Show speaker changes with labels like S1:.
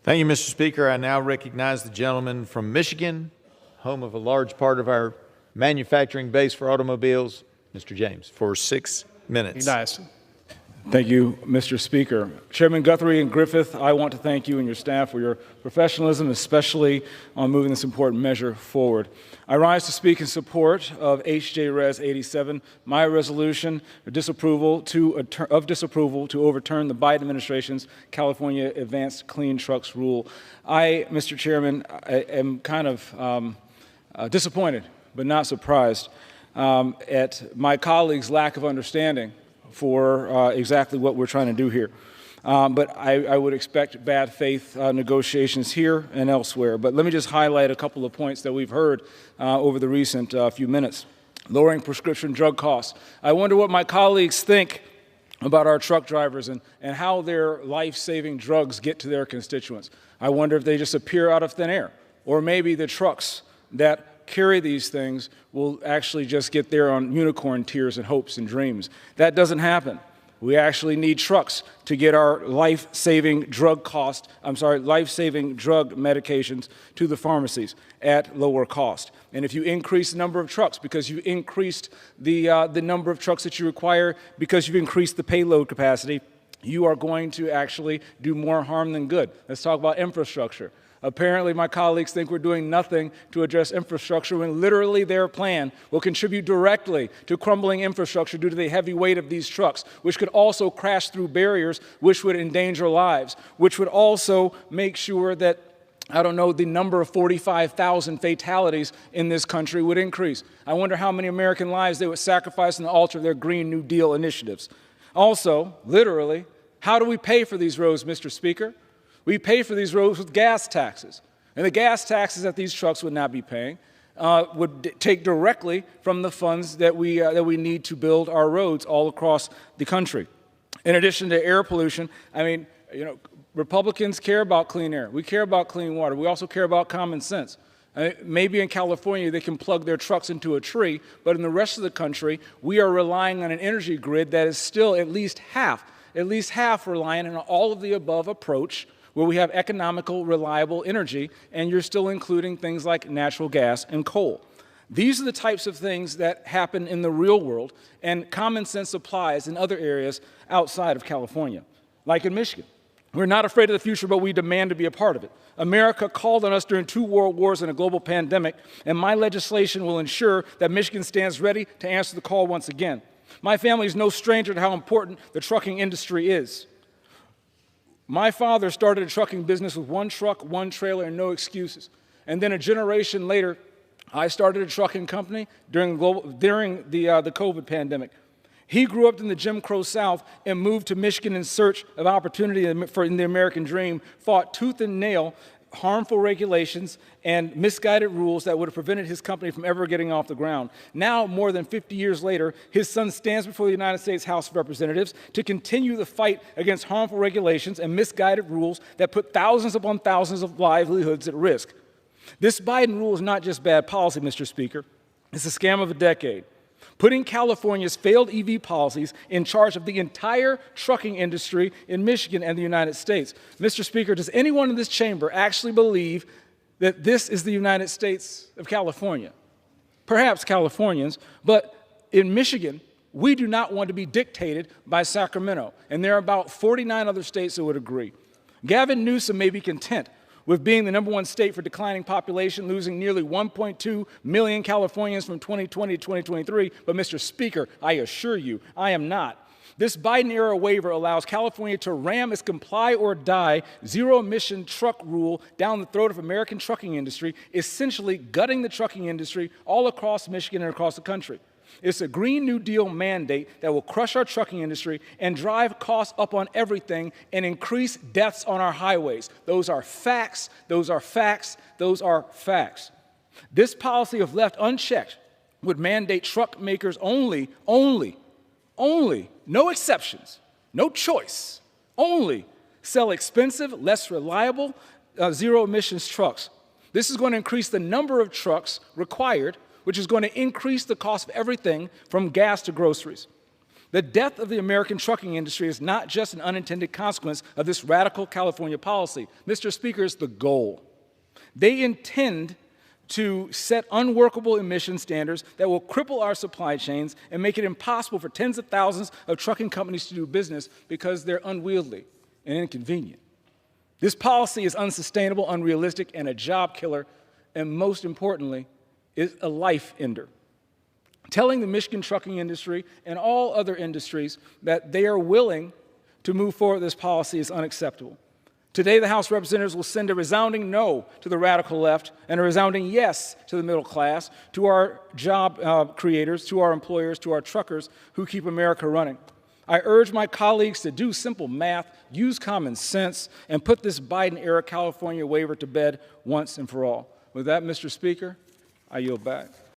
S1: Thank you, Mr. Speaker. I now recognize the gentleman from Michigan, home of a large part of our manufacturing base for automobiles, Mr. James, for 6 minutes.
S2: Nice. Thank you, Mr. Speaker. Chairman Guthrie and Griffith, I want to thank you and your staff for your professionalism, especially on moving this important measure forward. I rise to speak in support of H.J. Res. 87, my resolution of disapproval to overturn the Biden administration's California Advanced Clean Trucks rule. Mr. Chairman, I am kind of disappointed, but not surprised, at my colleagues' lack of understanding for exactly what we're trying to do here. But I would expect bad faith negotiations here and elsewhere. But let me just highlight a couple of points that we've heard over the recent few minutes. Lowering prescription drug costs. I wonder what my colleagues think about our truck drivers and how their life-saving drugs get to their constituents. I wonder if they just appear out of thin air, or maybe the trucks that carry these things will actually just get there on unicorn tears and hopes and dreams. That doesn't happen. We actually need trucks to get our life-saving drug life-saving drug medications to the pharmacies at lower cost. And if you increase the number of trucks because you increased the number of trucks that you require because you've increased the payload capacity, you are going to actually do more harm than good. Let's talk about infrastructure. Apparently, my colleagues think we're doing nothing to address infrastructure when literally their plan will contribute directly to crumbling infrastructure due to the heavy weight of these trucks, which could also crash through barriers, which would endanger lives, which would also make sure that, the number of 45,000 fatalities in this country would increase. I wonder how many American lives they would sacrifice on the altar of their Green New Deal initiatives. Also, literally, how do we pay for these roads, Mr. Speaker? We pay for these roads with gas taxes. And the gas taxes that these trucks would not be paying would take directly from the funds that we need to build our roads all across the country. In addition to air pollution, Republicans care about clean air. We care about clean water. We also care about common sense. Maybe in California they can plug their trucks into a tree, but in the rest of the country, we are relying on an energy grid that is still at least half reliant on an all-of-the-above approach where we have economical, reliable energy, and you're still including things like natural gas and coal. These are the types of things that happen in the real world, and common sense applies in other areas outside of California, like in Michigan. We're not afraid of the future, but we demand to be a part of it. America called on us during 2 world wars and a global pandemic, and my legislation will ensure that Michigan stands ready to answer the call once again. My family is no stranger to how important the trucking industry is. My father started a trucking business with 1 truck, 1 trailer, and no excuses. And then a generation later, I started a trucking company during the COVID pandemic. He grew up in the Jim Crow South and moved to Michigan in search of opportunity in the American dream, fought tooth and nail harmful regulations and misguided rules that would have prevented his company from ever getting off the ground. Now, more than 50 years later, his son stands before the United States House of Representatives to continue the fight against harmful regulations and misguided rules that put thousands upon thousands of livelihoods at risk. This Biden rule is not just bad policy, Mr. Speaker. It's a scam of a decade, putting California's failed EV policies in charge of the entire trucking industry in Michigan and the United States. Mr. Speaker, does anyone in this chamber actually believe that this is the United States of California? Perhaps Californians, but in Michigan, we do not want to be dictated by Sacramento, and there are about 49 other states that would agree. Gavin Newsom may be content with being the #1 state for declining population, losing nearly 1.2 million Californians from 2020 to 2023. But, Mr. Speaker, I assure you, I am not. This Biden-era waiver allows California to ram its comply-or-die zero-emission truck rule down the throat of American trucking industry, essentially gutting the trucking industry all across Michigan and across the country. It's a Green New Deal mandate that will crush our trucking industry and drive costs up on everything and increase deaths on our highways. Those are facts. Those are facts. Those are facts. This policy, if left unchecked, would mandate truck makers only, no exceptions, no choice, only sell expensive, less reliable, zero-emissions trucks. This is going to increase the number of trucks required, which is going to increase the cost of everything from gas to groceries. The death of the American trucking industry is not just an unintended consequence of this radical California policy. Mr. Speaker, it's the goal. They intend to set unworkable emission standards that will cripple our supply chains and make it impossible for tens of thousands of trucking companies to do business because they're unwieldy and inconvenient. This policy is unsustainable, unrealistic, and a job killer, and most importantly, is a life ender. Telling the Michigan trucking industry and all other industries that they are willing to move forward with this policy is unacceptable. Today, the House of Representatives will send a resounding no to the radical left and a resounding yes to the middle class, to our job creators, to our employers, to our truckers who keep America running. I urge my colleagues to do simple math, use common sense, and put this Biden-era California waiver to bed once and for all. With that, Mr. Speaker, I yield back.